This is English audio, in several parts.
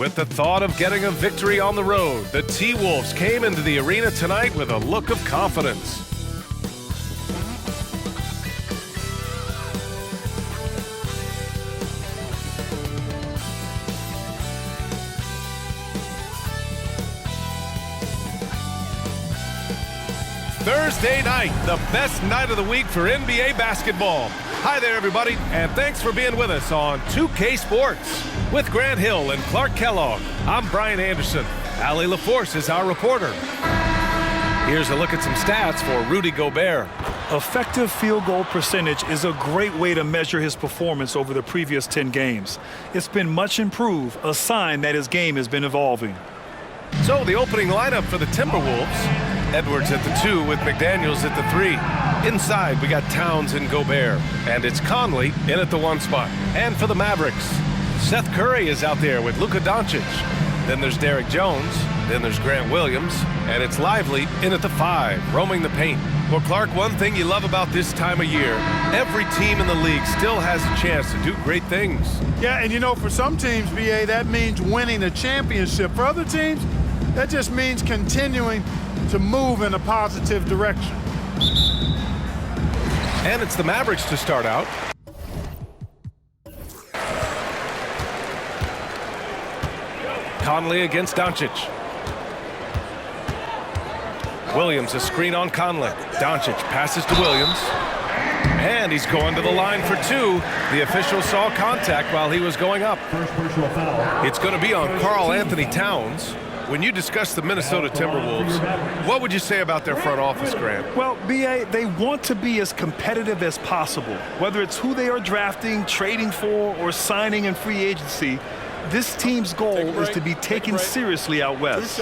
With the thought of getting a victory on the road, the T-Wolves came into the arena tonight with a look of confidence. Thursday night, the best night of the week for NBA basketball. Hi there, everybody, and thanks for being with us on 2K Sports. With Grant Hill and Clark Kellogg, I'm Brian Anderson. Allie LaForce is our reporter. Here's a look at some stats for Rudy Gobert. Effective field goal percentage is a great way to measure his performance over the previous 10 games. It's been much improved, a sign that his game has been evolving. So the opening lineup for the Timberwolves. Edwards at the 2 with McDaniels at the 3. Inside, we got Towns and Gobert. And it's Conley in at the 1 spot. And for the Mavericks, Seth Curry is out there with Luka Doncic. Then there's Derek Jones. Then there's Grant Williams. And it's Lively in at the 5, roaming the paint. Well, Clark, one thing you love about this time of year, every team in the league still has a chance to do great things. Yeah, and you know, for some teams, BA, that means winning a championship. For other teams, that just means continuing to move in a positive direction. And it's the Mavericks to start out. Conley against Doncic. Williams, a screen on Conley. Doncic passes to Williams. And he's going to the line for 2. The official saw contact while he was going up. It's going to be on Karl Anthony Towns. When you discuss the Minnesota Timberwolves, what would you say about their front office, Grant? Well, B.A., they want to be as competitive as possible. Whether it's who they are drafting, trading for, or signing in free agency, this team's goal is to be taken seriously out west.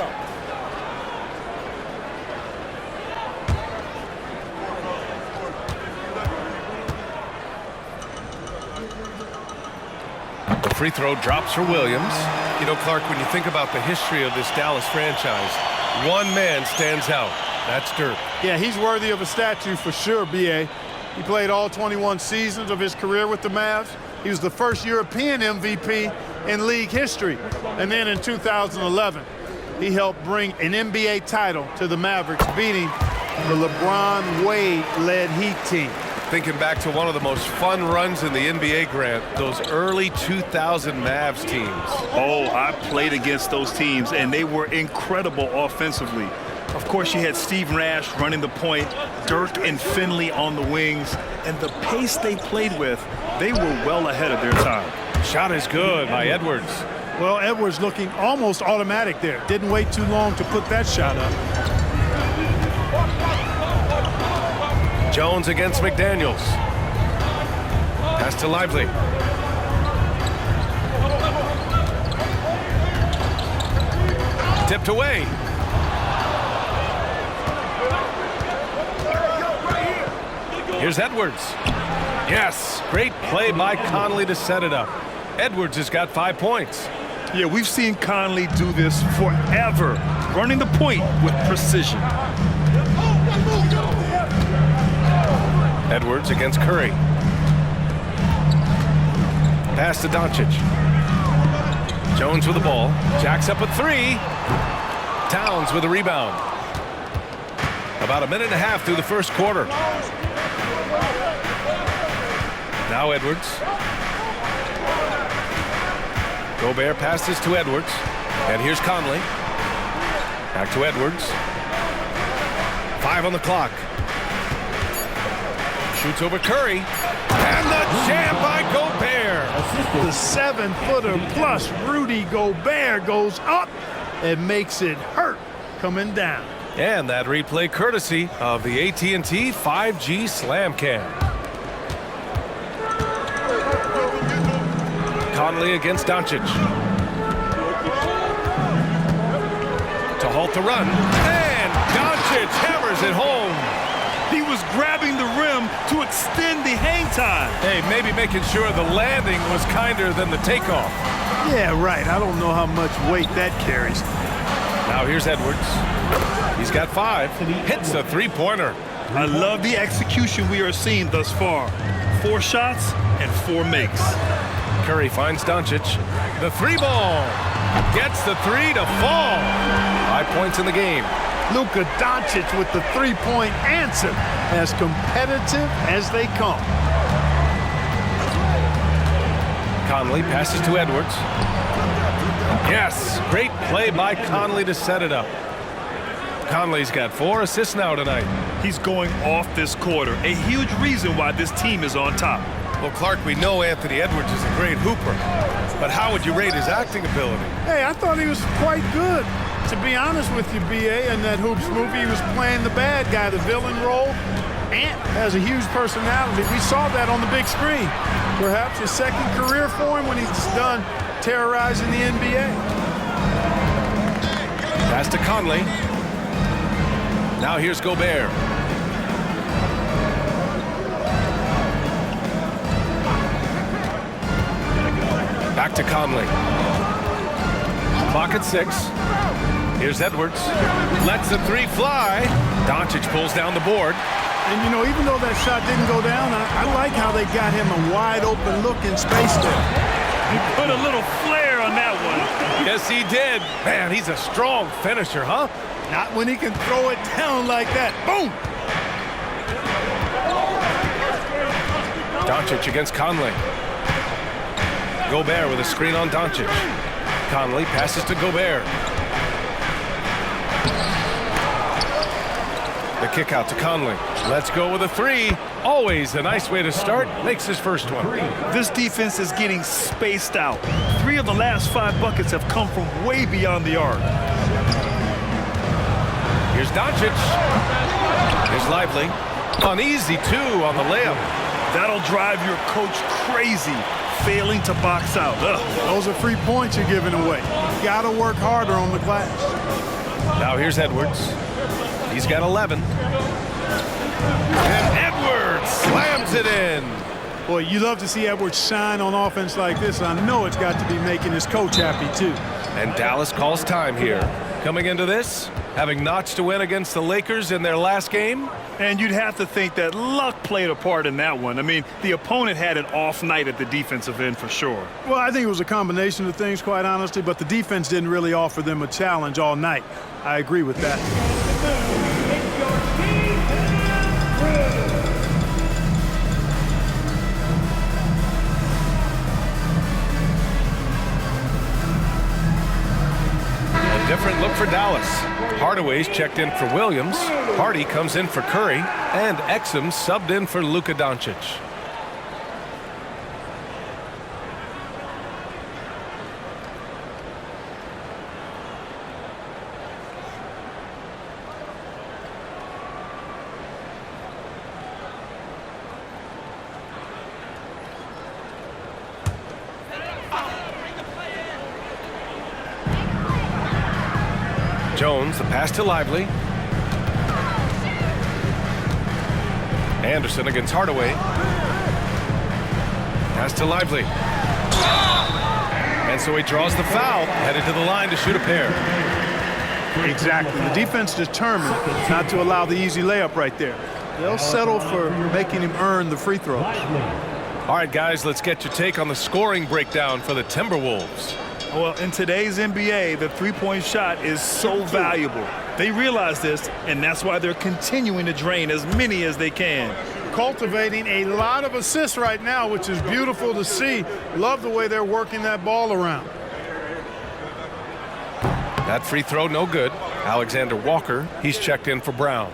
The free throw drops for Williams. You know, Clark, when you think about the history of this Dallas franchise, one man stands out. That's Dirk. Yeah, he's worthy of a statue for sure, B.A. He played all 21 seasons of his career with the Mavs. He was the first European MVP in league history. And then in 2011, he helped bring an NBA title to the Mavericks, beating the LeBron Wade-led Heat team. Thinking back to one of the most fun runs in the NBA, Grant, those early 2000 Mavs teams. Oh, I played against those teams, and they were incredible offensively. Of course, you had Steve Nash running the point, Dirk and Finley on the wings, and the pace they played with, they were well ahead of their time. Shot is good by Edwards. Well, Edwards looking almost automatic there. Didn't wait too long to put that shot up. Jones against McDaniels. Pass to Lively. Tipped away. Here's Edwards. Yes, great play by Conley to set it up. Edwards has got 5 points. Yeah, we've seen Conley do this forever, running the point with precision. Edwards against Curry. Pass to Doncic. Jones with the ball. Jacks up a 3. Towns with a rebound. About a minute and a half through the first quarter. Now Edwards. Gobert passes to Edwards. And here's Conley. Back to Edwards. 5 on the clock. Shoots over Curry. And the jam by Gobert. The 7-footer plus Rudy Gobert goes up and makes it hurt coming down. And that replay courtesy of the AT&T 5G Slam Cam. Conley against Doncic. To halt the run. And Doncic hammers it home. He was grabbing the rim to extend the hang time. Hey, maybe making sure the landing was kinder than the takeoff. Yeah, right. I don't know how much weight that carries. Now here's Edwards. He's got 5. Hits a 3-pointer. I love the execution we are seeing thus far. 4 shots and 4 makes. Curry finds Doncic. The 3 ball. Gets the three to fall. 5 points in the game. Luka Doncic with the three-point answer, as competitive as they come. Conley passes to Edwards. Yes, great play by Conley to set it up. Conley's got 4 assists now tonight. He's going off this quarter, a huge reason why this team is on top. Well, Clark, we know Anthony Edwards is a great hooper, but how would you rate his acting ability? Hey, I thought he was quite good. To be honest with you, B.A., in that Hoops movie, he was playing the bad guy, the villain role. Ant has a huge personality. We saw that on the big screen. Perhaps his second career for him when he's done terrorizing the NBA. Pass to Conley. Now here's Gobert. Back to Conley. Clock at 6. Here's Edwards. Lets the three fly. Doncic pulls down the board. And, you know, even though that shot didn't go down, I like how they got him a wide-open look in space there. He put a little flair on that one. Yes, he did. Man, he's a strong finisher, huh? Not when he can throw it down like that. Boom! Doncic against Conley. Gobert with a screen on Doncic. Conley passes to Gobert. The kick out to Conley. Let's go with a three. Always a nice way to start. Makes his first one. This defense is getting spaced out. 3 of the last 5 buckets have come from way beyond the arc. Here's Doncic. Here's Lively. Uneasy, too, on the layup. That'll drive your coach crazy, failing to box out. Ugh. Those are free points you're giving away. You got to work harder on the glass. Now here's Edwards. He's got 11. And Edwards slams it in. Boy, you love to see Edwards shine on offense like this. I know it's got to be making his coach happy, too. And Dallas calls time here. Coming into this, having notched a win against the Lakers in their last game. And you'd have to think that luck played a part in that one. I mean, the opponent had an off night at the defensive end for sure. Well, I think it was a combination of things, quite honestly, but the defense didn't really offer them a challenge all night. I agree with that. Different look for Dallas. Hardaway's checked in for Williams. Hardy comes in for Curry. And Exum subbed in for Luka Doncic. Jones, the pass to Lively. Anderson against Hardaway. Pass to Lively. And so he draws the foul, headed to the line to shoot a pair. Exactly. The defense determined not to allow the easy layup right there. They'll settle for making him earn the free throws. All right, guys, let's get your take on the scoring breakdown for the Timberwolves. Well, in today's NBA, the three-point shot is so valuable. They realize this, and that's why they're continuing to drain as many as they can. Cultivating a lot of assists right now, which is beautiful to see. Love the way they're working that ball around. That free throw, no good. Alexander Walker, he's checked in for Brown.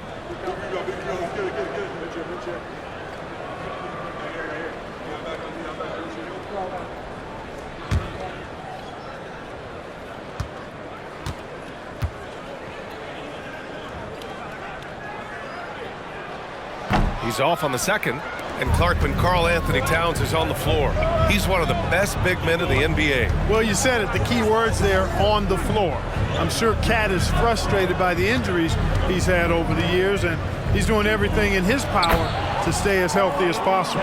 He's off on the second. And Clark, when Karl Anthony Towns is on the floor, he's one of the best big men in the NBA. Well, you said it, the key words there, on the floor. I'm sure Cat is frustrated by the injuries he's had over the years, and he's doing everything in his power to stay as healthy as possible.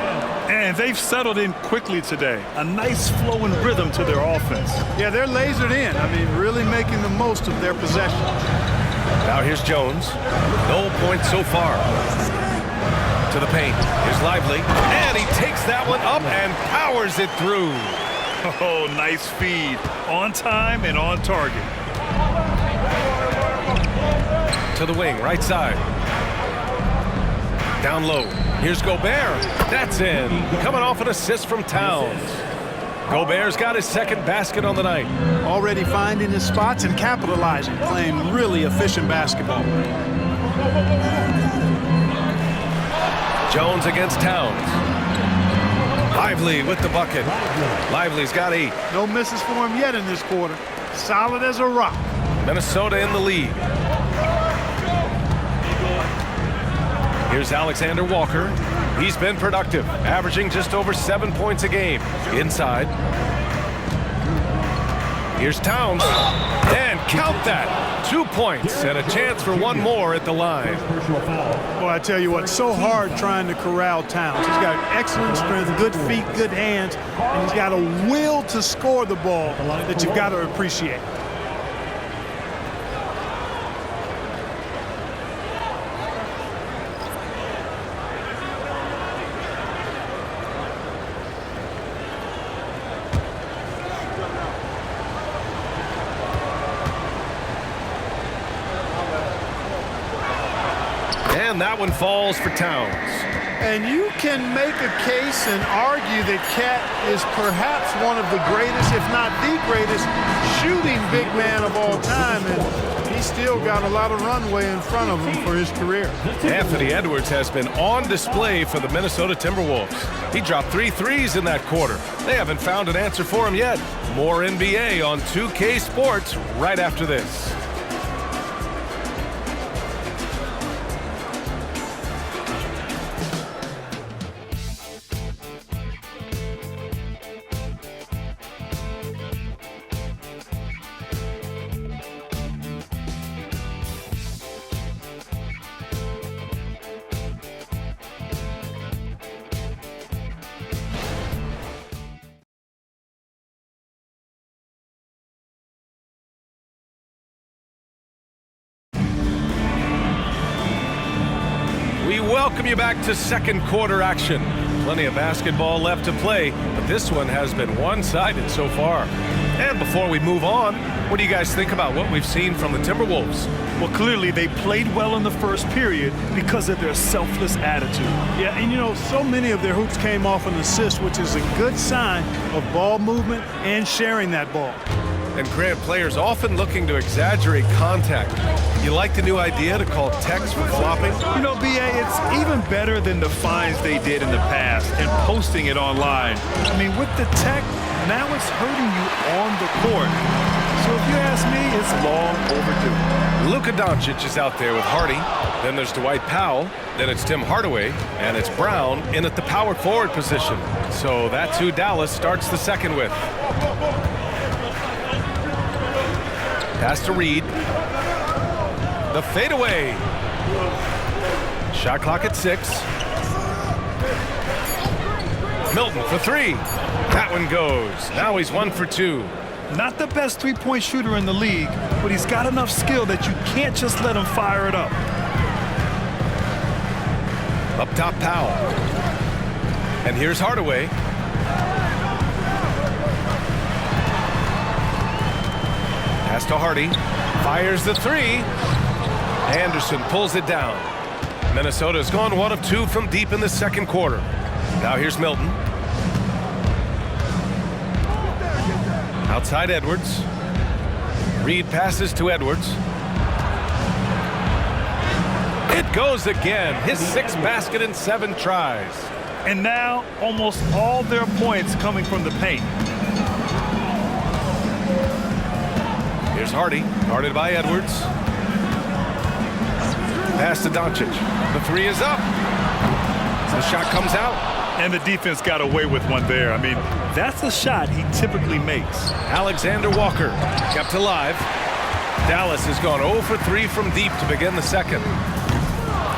And they've settled in quickly today. A nice flowing rhythm to their offense. Yeah, they're lasered in. I mean, really making the most of their possession. Now here's Jones. No points so far. To the paint. Here's Lively. And he takes that one up and powers it through. Oh, nice feed. On time and on target. To the wing, right side. Down low. Here's Gobert. That's in. Coming off an assist from Towns. Gobert's got his second basket on the night. Already finding his spots and capitalizing, playing really efficient basketball. Jones against Towns. Lively with the bucket. Lively's got 8. No misses for him yet in this quarter. Solid as a rock. Minnesota in the lead. Here's Alexander Walker. He's been productive, averaging just over 7 points a game. Inside. Here's Towns. And count that. 2 points and a chance for one more at the line. Boy, I tell you what, so hard trying to corral Towns. He's got excellent strength, good feet, good hands, and he's got a will to score the ball that you've got to appreciate. And that one falls for Towns. And you can make a case and argue that Cat is perhaps one of the greatest, if not the greatest, shooting big man of all time. And he's still got a lot of runway in front of him for his career. Anthony Edwards has been on display for the Minnesota Timberwolves. He dropped 3 threes in that quarter. They haven't found an answer for him yet. More NBA on 2K Sports right after this. We welcome you back to second quarter action. Plenty of basketball left to play, but this one has been one-sided so far. And before we move on, what do you guys think about what we've seen from the Timberwolves? Well, clearly they played well in the first period because of their selfless attitude. Yeah, and you know, so many of their hoops came off an assist, which is a good sign of ball movement and sharing that ball. And Grant, players often looking to exaggerate contact. You like the new idea to call techs for flopping? You know, BA, it's even better than the fines they did in the past and posting it online. I mean, with the tech, now it's hurting you on the court. So if you ask me, it's long overdue. Luka Doncic is out there with Hardy. Then there's Dwight Powell. Then it's Tim Hardaway. And it's Brown in at the power forward position. So that's who Dallas starts the second with. Pass to Reed. The fadeaway. Shot clock at 6. Milton for 3. That one goes. Now he's 1 for 2. Not the best three-point shooter in the league, but he's got enough skill that you can't just let him fire it up. Up top, Powell. And here's Hardaway. Pass to Hardy. Fires the 3. Anderson pulls it down. Minnesota's gone 1 of 2 from deep in the second quarter. Now here's Milton. Outside Edwards. Reed passes to Edwards. It goes again. His 6th basket in 7 tries. And now almost all their points coming from the paint. Here's Hardy, guarded by Edwards. Pass to Doncic. The 3 is up. The shot comes out. And the defense got away with one there. I mean, that's a shot he typically makes. Alexander Walker kept alive. Dallas has gone 0 for 3 from deep to begin the second.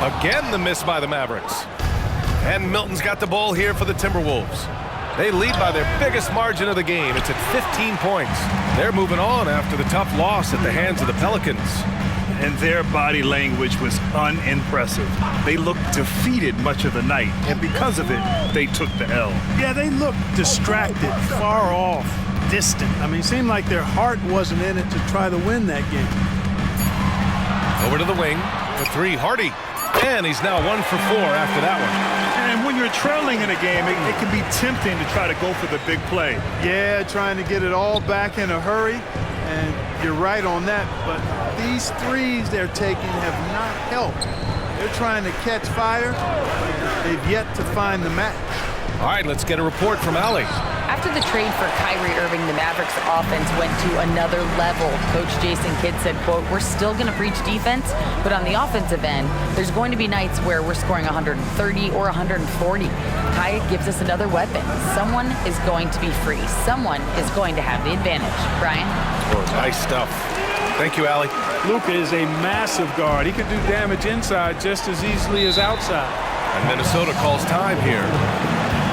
Again, the miss by the Mavericks. And Milton's got the ball here for the Timberwolves. They lead by their biggest margin of the game. It's at 15 points. They're moving on after the tough loss at the hands of the Pelicans. and their body language was unimpressive. They looked defeated much of the night, and because of it, they took the L. Yeah, they looked distracted, far off, distant. I mean, it seemed like their heart wasn't in it to try to win that game. Over to the wing for three, Hardy. And he's now 1 for 4 after that one. And when you're trailing in a game, it can be tempting to try to go for the big play. Yeah, trying to get it all back in a hurry, and you're right on that. But these threes they're taking have not helped. They're trying to catch fire, but they've yet to find the match. All right, let's get a report from Allie. After the trade for Kyrie Irving, the Mavericks offense went to another level. Coach Jason Kidd said, quote, "We're still going to preach defense, but on the offensive end, there's going to be nights where we're scoring 130 or 140. Kai gives us another weapon. Someone is going to be free. Someone is going to have the advantage." Brian? Oh, nice stuff. Thank you, Allie. Luka is a massive guard. He can do damage inside just as easily as outside. And Minnesota calls time here.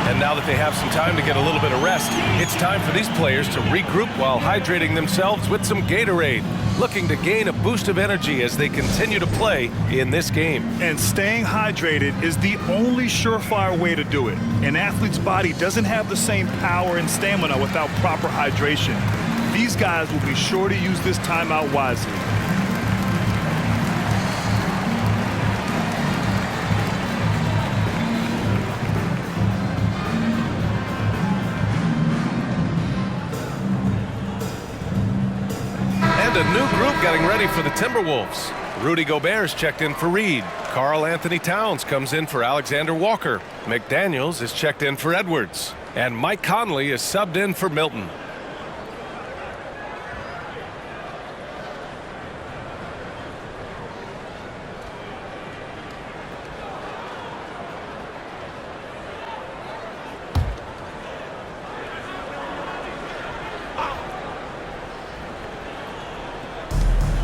And now that they have some time to get a little bit of rest, it's time for these players to regroup while hydrating themselves with some Gatorade, looking to gain a boost of energy as they continue to play in this game. And staying hydrated is the only surefire way to do it. An athlete's body doesn't have the same power and stamina without proper hydration. These guys will be sure to use this timeout wisely. And a new group getting ready for the Timberwolves. Rudy Gobert's checked in for Reed. Karl Anthony Towns comes in for Alexander Walker. McDaniels is checked in for Edwards. And Mike Conley is subbed in for Milton.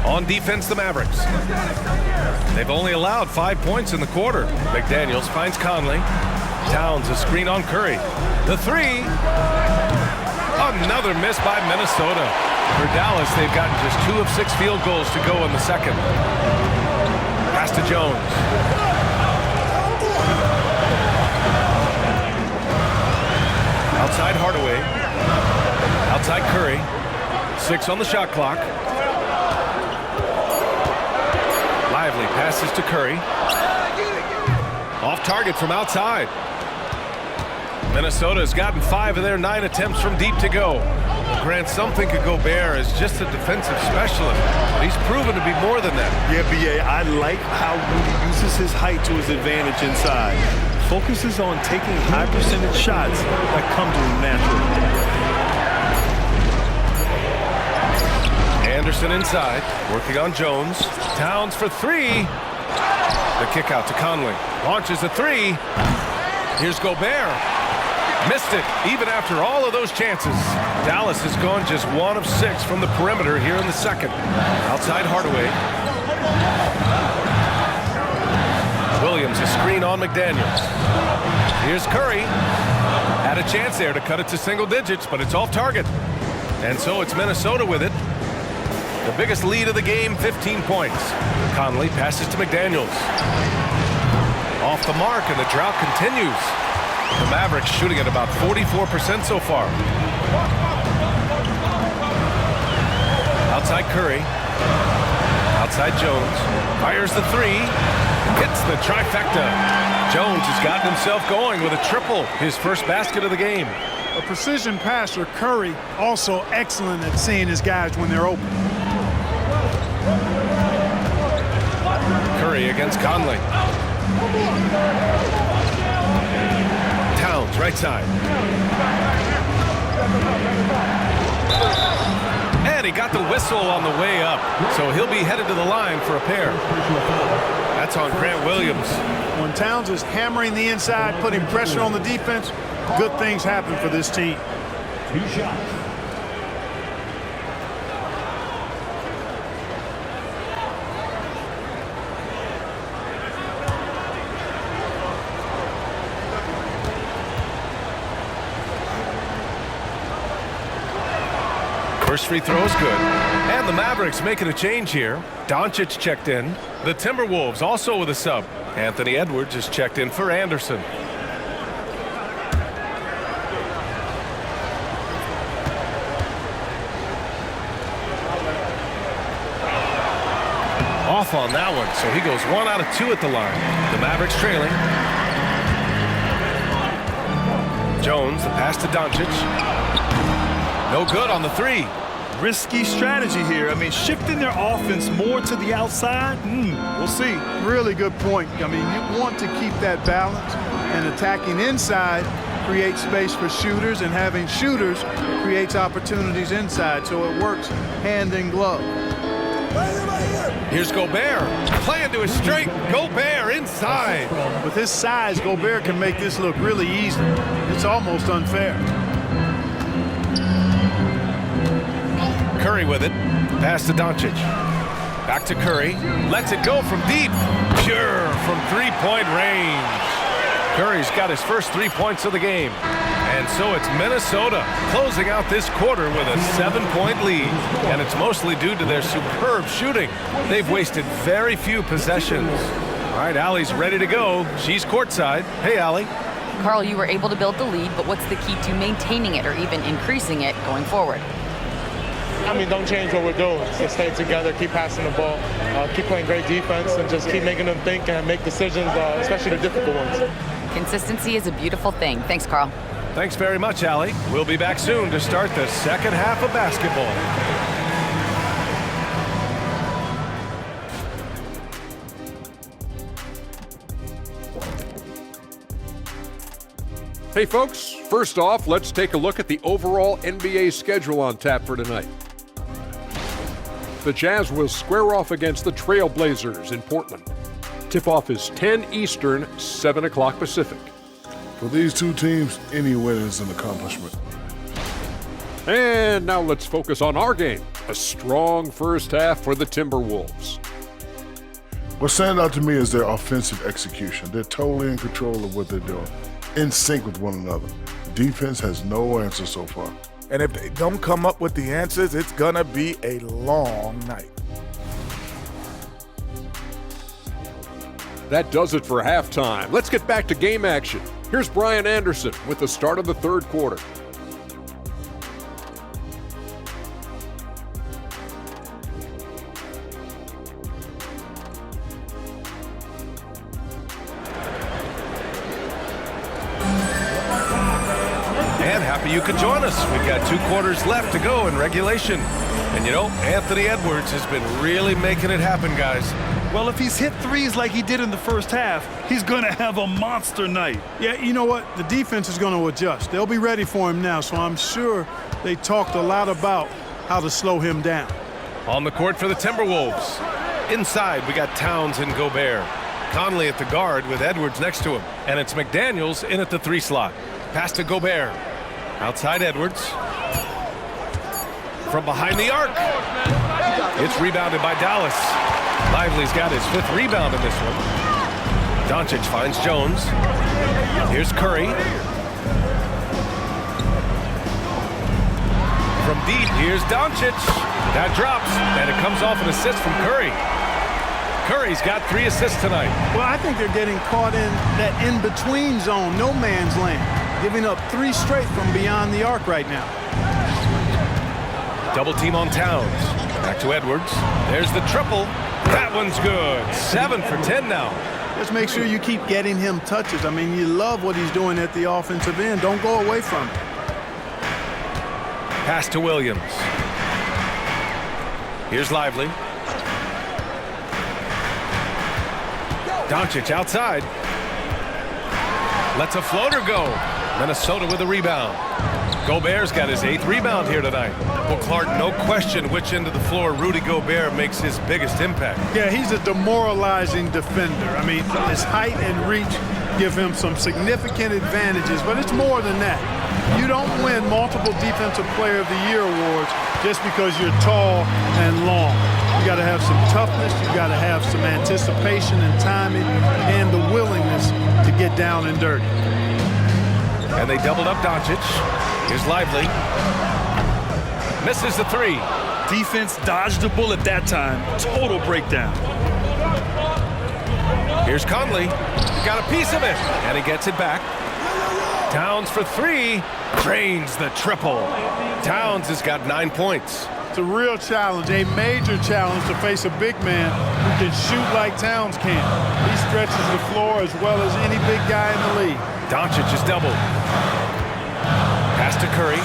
On defense, the Mavericks. They've only allowed 5 points in the quarter. McDaniels finds Conley. Towns a screen on Curry. The three. Another miss by Minnesota. For Dallas, they've gotten just 2 of 6 field goals to go in the second. Pass to Jones. Outside Hardaway. Outside Curry. 6 on the shot clock. Lively passes to Curry. Off target from outside. Minnesota has gotten 5 of their 9 attempts from deep to go. Grant, some think of Gobert as just a defensive specialist, but he's proven to be more than that. Yeah, B.A., I like how Rudy uses his height to his advantage inside. Focuses on taking high percentage shots that come to him naturally. Anderson inside, working on Jones. Towns for 3. The kick out to Conley. Launches a 3. Here's Gobert. Missed it, even after all of those chances. Dallas has gone just 1 of 6 from the perimeter here in the second. Outside Hardaway. Williams a screen on McDaniels. Here's Curry. Had a chance there to cut it to single digits, but it's off target. And so it's Minnesota with it. The biggest lead of the game, 15 points. Conley passes to McDaniels. Off the mark, and the drought continues. The Mavericks shooting at about 44% so far. Outside Curry. Outside Jones. Fires the 3. Hits the trifecta. Jones has gotten himself going with a triple. His first basket of the game. A precision passer, Curry, also excellent at seeing his guys when they're open. Curry against Conley. Towns, right side. And he got the whistle on the way up, so he'll be headed to the line for a pair. That's on Grant Williams. When Towns is hammering the inside, putting pressure on the defense, good things happen for this team. 2 shots. First free throw is good. And the Mavericks making a change here. Doncic checked in. The Timberwolves also with a sub. Anthony Edwards is checked in for Anderson. Off on that one, so he goes 1 out of 2 at the line. The Mavericks trailing. Jones, the pass to Doncic. No good on the 3. Risky strategy here. I mean, shifting their offense more to the outside, we'll see. Really good point. I mean, you want to keep that balance, and attacking inside creates space for shooters, and having shooters creates opportunities inside, so it works hand in glove. Here's Gobert, playing to his strength. Gobert inside. With his size, Gobert can make this look really easy. It's almost unfair. Curry with it. Pass to Doncic. Back to Curry. Lets it go from deep. Pure from three-point range. Curry's got his first 3 points of the game. And so it's Minnesota closing out this quarter with a 7-point lead. And it's mostly due to their superb shooting. They've wasted very few possessions. All right, Allie's ready to go. She's courtside. Hey, Allie. Carl, you were able to build the lead, but what's the key to maintaining it or even increasing it going forward? I mean, don't change what we're doing. Just stay together, keep passing the ball, keep playing great defense, and just keep making them think and make decisions, especially the difficult ones. Consistency is a beautiful thing. Thanks, Carl. Thanks very much, Allie. We'll be back soon to start the second half of basketball. Hey folks, first off, let's take a look at the overall NBA schedule on tap for tonight. The Jazz will square off against the Trail Blazers in Portland. Tip-off is 10 Eastern, 7 o'clock Pacific. For these two teams, any win is an accomplishment. And now let's focus on our game. A strong first half for the Timberwolves. What stands out to me is their offensive execution. They're totally in control of what they're doing, in sync with one another. Defense has no answer so far. And if they don't come up with the answers, it's gonna be a long night. That does it for halftime. Let's get back to game action. Here's Brian Anderson with the start of the third quarter. And happy you could join us. We've got 2 quarters left to go in regulation. And you know, Anthony Edwards has been really making it happen, guys. Well, if he's hit threes like he did in the first half, he's going to have a monster night. Yeah, you know what? The defense is going to adjust. They'll be ready for him now, so I'm sure they talked a lot about how to slow him down. On the court for the Timberwolves. Inside, we got Towns and Gobert. Conley at the guard with Edwards next to him. And it's McDaniels in at the 3 slot. Pass to Gobert. Outside Edwards. From behind the arc. It's rebounded by Dallas. Lively's got his 5th rebound in this one. Doncic finds Jones. Here's Curry. From deep, here's Doncic. That drops, and it comes off an assist from Curry. Curry's got 3 assists tonight. Well, I think they're getting caught in that in-between zone, no man's land, giving up 3 straight from beyond the arc right now. Double team on Towns. Back to Edwards. There's the triple. That one's good. 7 for 10 now. Just make sure you keep getting him touches. I mean, you love what he's doing at the offensive end. Don't go away from it. Pass to Williams. Here's Lively. Doncic outside. Lets a floater go. Minnesota with a rebound. Gobert's got his 8th rebound here tonight. Well, Clark, no question which end of the floor Rudy Gobert makes his biggest impact. Yeah, he's a demoralizing defender. I mean, his height and reach give him some significant advantages, but it's more than that. You don't win multiple Defensive Player of the Year awards just because you're tall and long. You got to have some toughness, you got to have some anticipation and timing, and the willingness to get down and dirty. And they doubled up Doncic. Here's Lively. Misses the three. Defense dodged the bullet that time. Total breakdown. Here's Conley. Got a piece of it, and he gets it back. Towns for three. Drains the triple. Towns has got 9 points. It's a real challenge, a major challenge to face a big man who can shoot like Towns can. He stretches the floor as well as any big guy in the league. Doncic is doubled. Pass to Curry.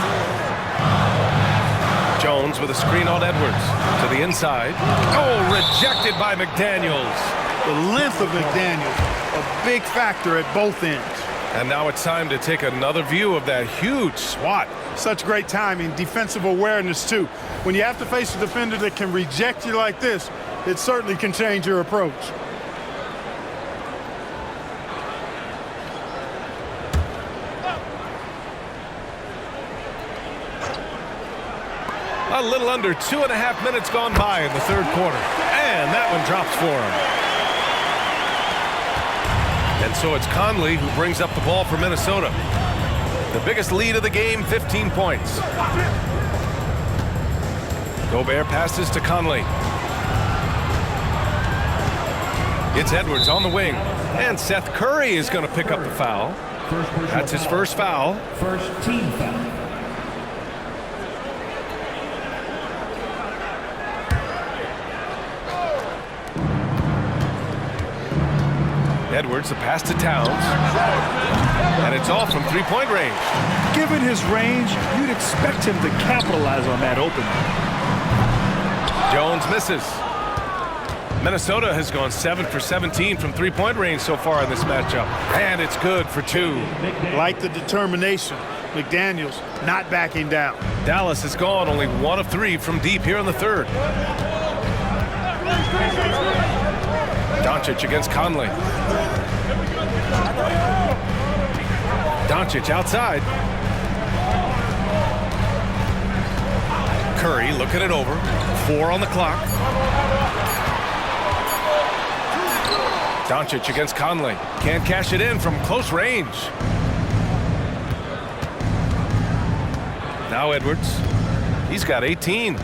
Jones with a screen on Edwards. To the inside. Oh, rejected by McDaniels. The length of McDaniels, a big factor at both ends. And now it's time to take another view of that huge swat. Such great timing, defensive awareness too. When you have to face a defender that can reject you like this, it certainly can change your approach. A little under 2.5 minutes gone by in the third quarter. And that one drops for him. And so it's Conley who brings up the ball for Minnesota. The biggest lead of the game, 15 points. Gobert passes to Conley. It's Edwards on the wing. And Seth Curry is going to pick up the foul. That's his first foul. First team foul. Edwards, the pass to Towns. And it's off from three-point range. Given his range, you'd expect him to capitalize on that opening. Jones misses. Minnesota has gone 7 for 17 from three-point range so far in this matchup. And it's good for two. Like the determination. McDaniels not backing down. Dallas has gone only 1 of 3 from deep here in the third. Doncic against Conley. Doncic outside. Curry looking it over. 4 on the clock. Doncic against Conley. Can't cash it in from close range. Now Edwards. He's got 18.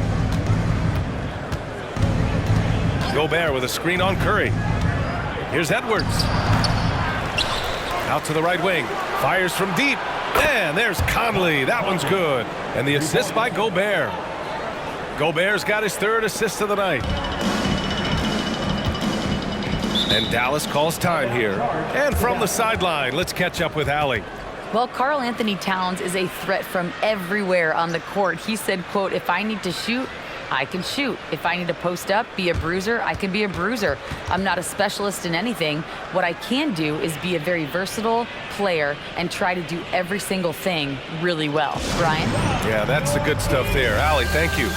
Gobert with a screen on Curry. Here's Edwards. Out to the right wing. Fires from deep. And there's Conley. That one's good. And the assist by Gobert. Gobert's got his third assist of the night. And Dallas calls time here. And from the sideline, let's catch up with Allie. Well, Karl Anthony Towns is a threat from everywhere on the court. He said, quote, if I need to shoot, I can shoot. If I need to post up, be a bruiser, I can be a bruiser. I'm not a specialist in anything. What I can do is be a very versatile player and try to do every single thing really well. Brian? Yeah, that's the good stuff there. Allie, thank you.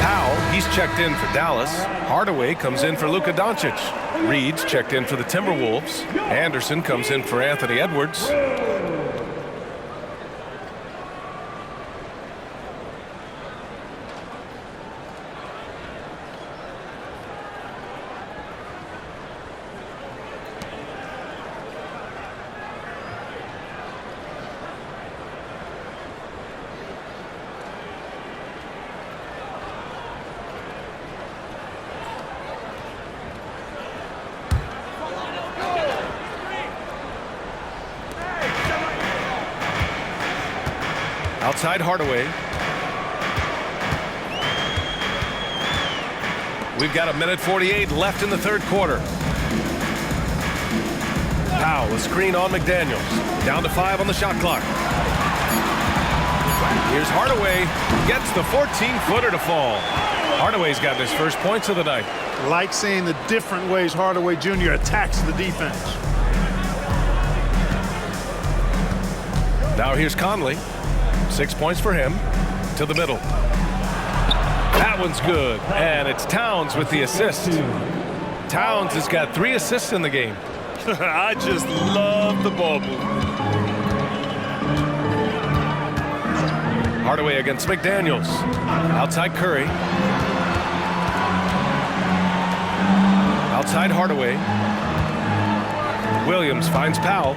Powell, he's checked in for Dallas. Hardaway comes in for Luka Doncic. Reed's checked in for the Timberwolves. Anderson comes in for Anthony Edwards. Outside Hardaway. We've got 1:48 left in the third quarter. Powell, a screen on McDaniels. Down to 5 on the shot clock. Here's Hardaway. Gets the 14-footer to fall. Hardaway's got his first points of the night. Like seeing the different ways Hardaway Jr. attacks the defense. Now here's Conley. 6 points for him. To the middle. That one's good. And it's Towns with the assist. Towns has got 3 assists in the game. I just love the ball movement. Hardaway against McDaniels. Outside Curry. Outside Hardaway. Williams finds Powell.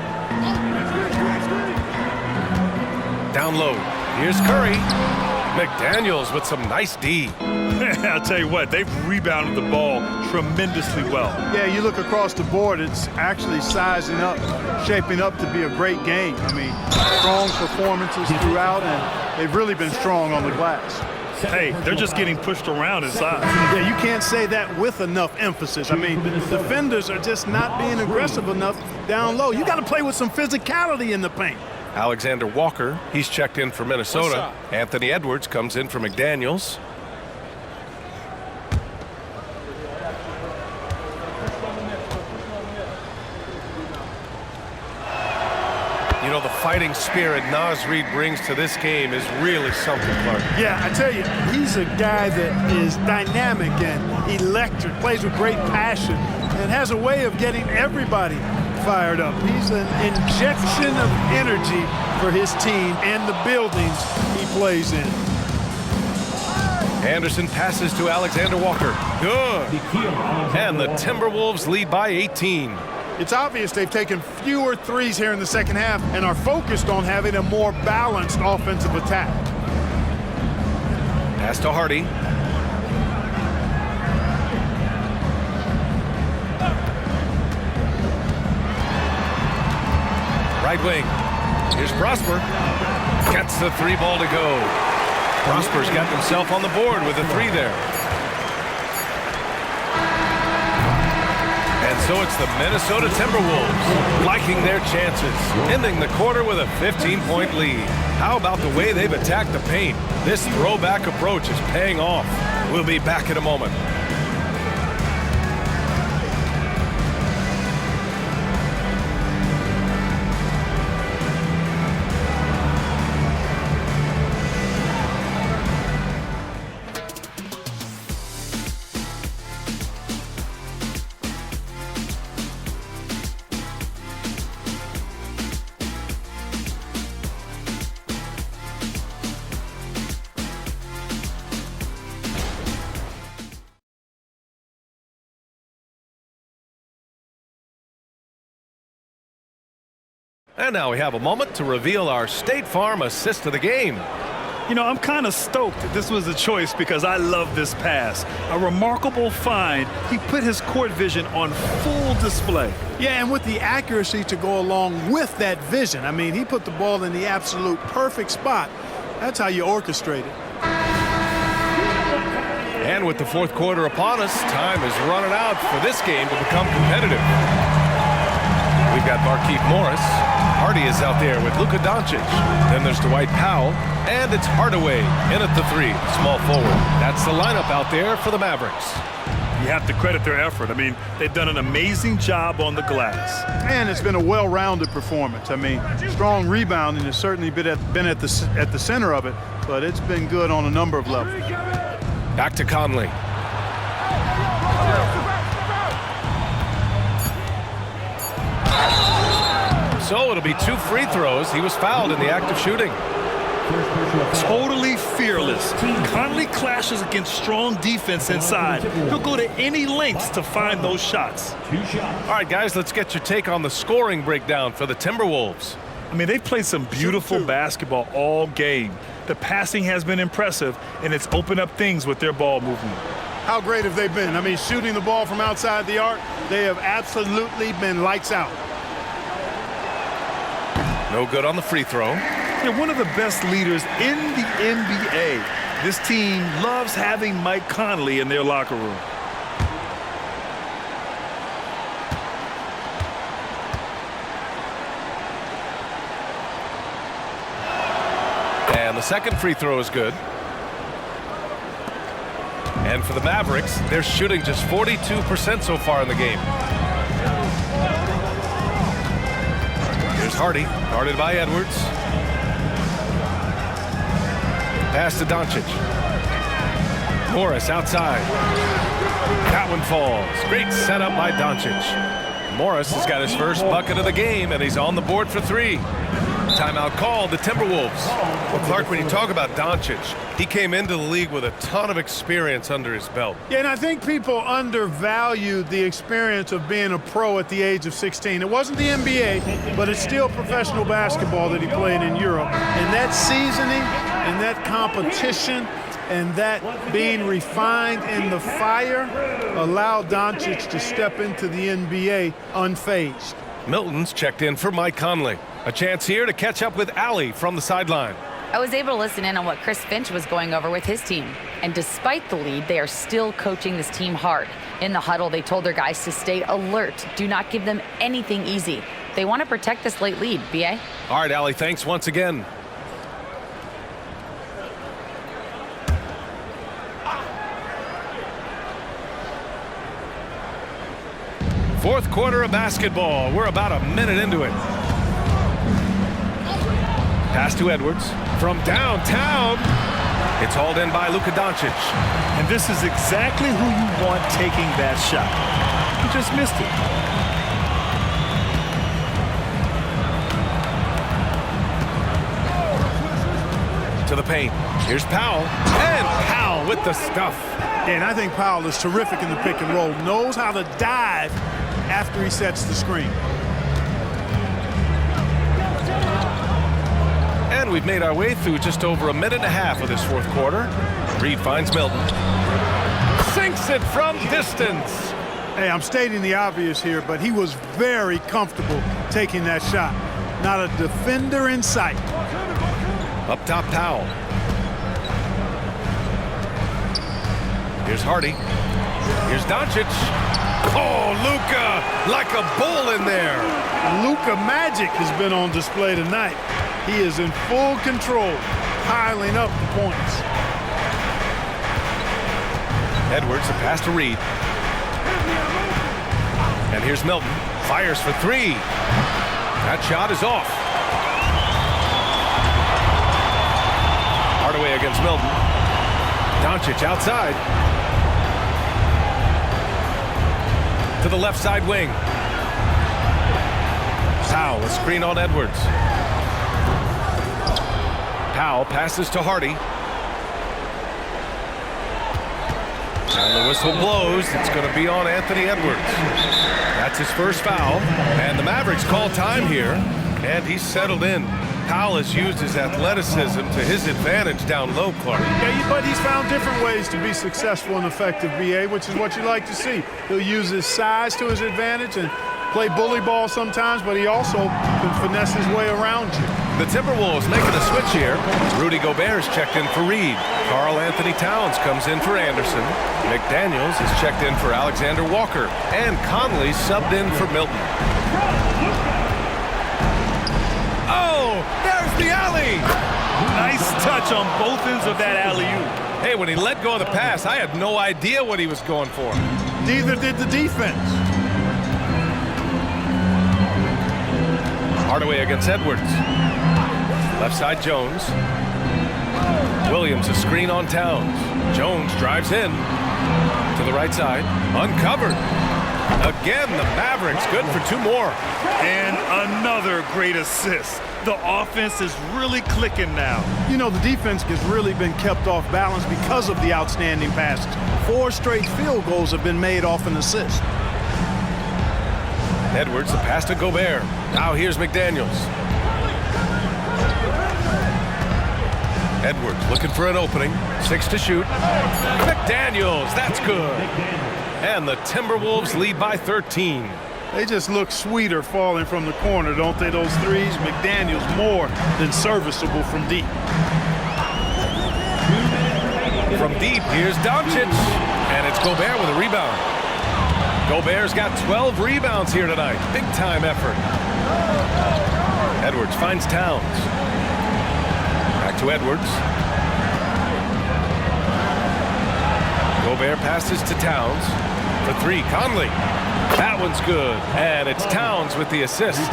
Down low. Here's Curry. McDaniels with some nice D. I'll tell you what, they've rebounded the ball tremendously well. Yeah, you look across the board, it's actually sizing up, shaping up to be a great game. I mean, strong performances throughout, and they've really been strong on the glass. Hey, they're just getting pushed around inside. Yeah, you can't say that with enough emphasis. I mean, defenders are just not being aggressive enough down low. You got to play with some physicality in the paint. Alexander Walker, he's checked in for Minnesota. Anthony Edwards comes in for McDaniels. You know, the fighting spirit Naz Reid brings to this game is really something, Clark. Yeah, I tell you, he's a guy that is dynamic and electric, plays with great passion, and has a way of getting everybody fired up. He's an injection of energy for his team and the buildings he plays in. Anderson passes to Alexander Walker. Good. And the Timberwolves lead by 18. It's obvious they've taken fewer threes here in the second half and are focused on having a more balanced offensive attack. Pass to Hardy. Right wing. Here's Prosper. Gets the three ball to go. Prosper's got himself on the board with a three there. And so it's the Minnesota Timberwolves liking their chances, ending the quarter with a 15-point lead. How about the way they've attacked the paint? This throwback approach is paying off. We'll be back in a moment. And now we have a moment to reveal our State Farm assist of the game. You know, I'm kind of stoked that this was a choice because I love this pass. A remarkable find. He put his court vision on full display. Yeah, and with the accuracy to go along with that vision. I mean, he put the ball in the absolute perfect spot. That's how you orchestrate it. And with the fourth quarter upon us, time is running out for this game to become competitive. We've got Markieff Morris. Hardy is out there with Luka Doncic. Then there's Dwight Powell. And it's Hardaway in at the three, small forward. That's the lineup out there for the Mavericks. You have to credit their effort. I mean, they've done an amazing job on the glass. And it's been a well-rounded performance. I mean, strong rebounding has certainly been at the center of it, but it's been good on a number of levels. Back to Conley. So it'll be 2 free throws. He was fouled in the act of shooting. Totally fearless. Conley clashes against strong defense inside. He'll go to any lengths to find those shots. All right, guys, let's get your take on the scoring breakdown for the Timberwolves. I mean, they've played some beautiful basketball all game. The passing has been impressive, and it's opened up things with their ball movement. How great have they been? I mean, shooting the ball from outside the arc, they have absolutely been lights out. No good on the free throw. They're one of the best leaders in the NBA. This team loves having Mike Conley in their locker room. And the second free throw is good. And for the Mavericks, they're shooting just 42% so far in the game. Here's Hardy, guarded by Edwards. Pass to Doncic. Morris outside. That one falls. Great setup by Doncic. Morris has got his first bucket of the game, and he's on the board for 3. Timeout called, the Timberwolves. Well, Clark, when you talk about Doncic, he came into the league with a ton of experience under his belt. Yeah, and I think people undervalued the experience of being a pro at the age of 16. It wasn't the NBA, but it's still professional basketball that he played in Europe. And that seasoning and that competition and that being refined in the fire allowed Doncic to step into the NBA unfazed. Milton's checked in for Mike Conley. A chance here to catch up with Allie from the sideline. I was able to listen in on what Chris Finch was going over with his team. And despite the lead, they are still coaching this team hard. In the huddle, they told their guys to stay alert. Do not give them anything easy. They want to protect this late lead, B.A. All right, Allie, thanks once again. Fourth quarter of basketball. We're about a minute into it. Pass to Edwards from downtown. It's hauled in by Luka Doncic. And this is exactly who you want taking that shot. He just missed it. To the paint. Here's Powell. And Powell with the stuff. And I think Powell is terrific in the pick and roll. Knows how to dive after he sets the screen. And we've made our way through just over a minute and a half of this fourth quarter. Reed finds Milton. Sinks it from distance. Hey, I'm stating the obvious here, but he was very comfortable taking that shot. Not a defender in sight. Up top, Powell. Here's Hardy. Here's Doncic. Oh, Luka, like a bull in there. Luka magic has been on display tonight. He is in full control, piling up the points. Edwards, a pass to Reed. And here's Milton. Fires for three. That shot is off. Hardaway against Milton. Doncic outside. To the left side wing. Powell, a screen on Edwards. Powell passes to Hardy. And the whistle blows. It's going to be on Anthony Edwards. That's his first foul. And the Mavericks call time here. And he's settled in. Powell has used his athleticism to his advantage down low, Clark. Yeah, but he's found different ways to be successful and effective, BA, which is what you like to see. He'll use his size to his advantage and play bully ball sometimes, but he also can finesse his way around you. The Timberwolves making a switch here. Rudy Gobert is checked in for Reed. Karl Anthony Towns comes in for Anderson. McDaniels is checked in for Alexander Walker. And Conley subbed in for Milton. Oh, there's the alley. Nice touch on both ends of that alley-oop. Hey, when he let go of the pass, I had no idea what he was going for. Neither did the defense. Hardaway against Edwards. Left side, Jones. Williams, a screen on Towns. Jones drives in. To the right side. Uncovered. Again, the Mavericks good for two more. And another great assist. The offense is really clicking now. You know, the defense has really been kept off balance because of the outstanding passes. 4 straight field goals have been made off an assist. Edwards, the pass to Gobert. Now here's McDaniels. Edwards looking for an opening. 6 to shoot. McDaniels, that's good. And the Timberwolves lead by 13. They just look sweeter falling from the corner, don't they, those threes? McDaniels more than serviceable from deep. From deep, here's Doncic. And it's Gobert with a rebound. Gobert's got 12 rebounds here tonight. Big time effort. Edwards finds Towns. Back to Edwards. Gobert passes to Towns. For 3, Conley. That one's good. And it's Towns with the assist.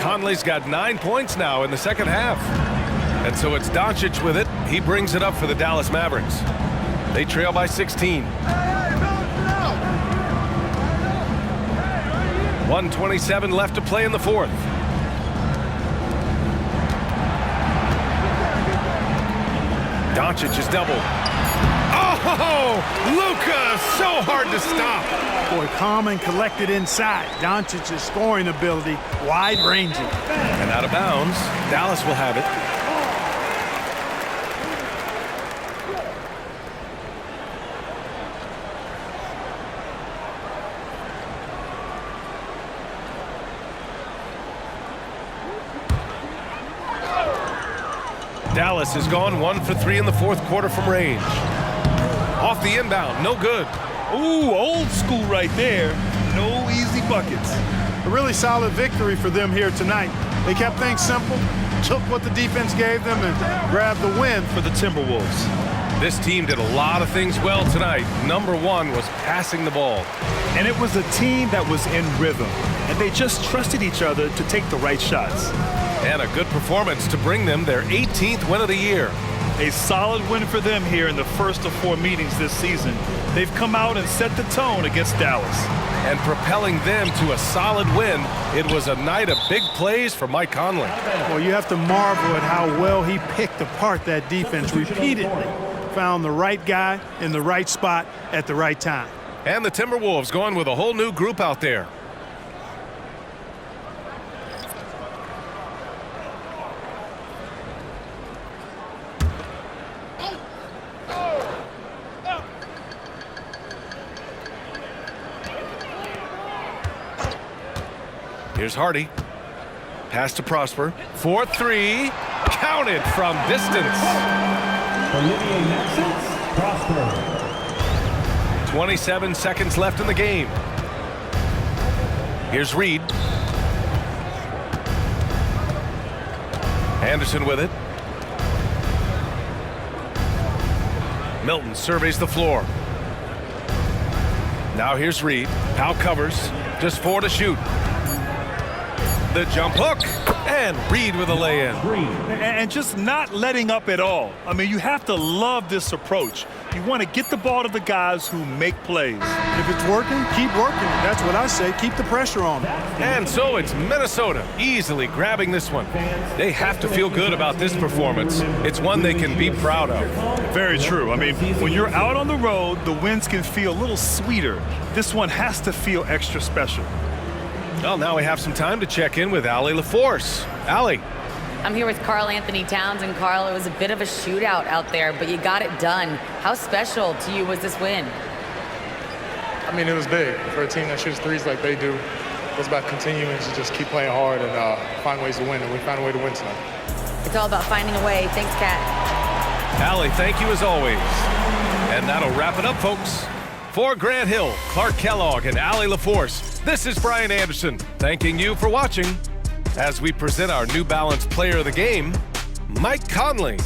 Conley's got 9 points now in the second half. And so it's Doncic with it. He brings it up for the Dallas Mavericks. They trail by 16. 1:27 left to play in the fourth. Doncic is doubled. Oh, Luka, so hard to stop. Boy, calm and collected inside. Doncic's scoring ability, wide-ranging. And out of bounds, Dallas will have it. Dallas has gone 1 for 3 in the fourth quarter from range. Off the inbound, no good. Ooh, old school right there. No easy buckets. A really solid victory for them here tonight. They kept things simple, took what the defense gave them, and grabbed the win For the Timberwolves. This team did a lot of things well tonight. Number one was passing the ball. And it was a team that was in rhythm, and they just trusted each other to take the right shots. And a good performance to bring them their 18th win of the year. A solid win for them here in the first of 4 meetings this season. They've come out and set the tone against Dallas. And propelling them to a solid win, it was a night of big plays for Mike Conley. Well, you have to marvel at how well he picked apart that defense repeatedly. Found the right guy in the right spot at the right time. And the Timberwolves going with a whole new group out there. Here's Hardy. Pass to Prosper. 4-3. Counted from distance. 27 seconds left in the game. Here's Reed. Anderson with it. Milton surveys the floor. Now here's Reed. Powell covers. Just 4 to shoot. The jump hook, and Reed with a lay-in. And just not letting up at all. I mean, you have to love this approach. You want to get the ball to the guys who make plays. If it's working, keep working it. That's what I say. Keep the pressure on them. And so it's Minnesota easily grabbing this one. They have to feel good about this performance. It's one they can be proud of. Very true. I mean, when you're out on the road, the wins can feel a little sweeter. This one has to feel extra special. Well, now we have some time to check in with Allie LaForce. Allie. I'm here with Karl Anthony Towns, and Karl, it was a bit of a shootout out there, but you got it done. How special to you was this win? I mean, it was big. For a team that shoots threes like they do, it was about continuing to just keep playing hard and find ways to win, and we found a way to win tonight. It's all about finding a way. Thanks, Kat. Allie, thank you as always. And that'll wrap it up, folks. For Grant Hill, Clark Kellogg, and Allie LaForce, this is Brian Anderson, thanking you for watching as we present our New Balance Player of the Game, Mike Conley.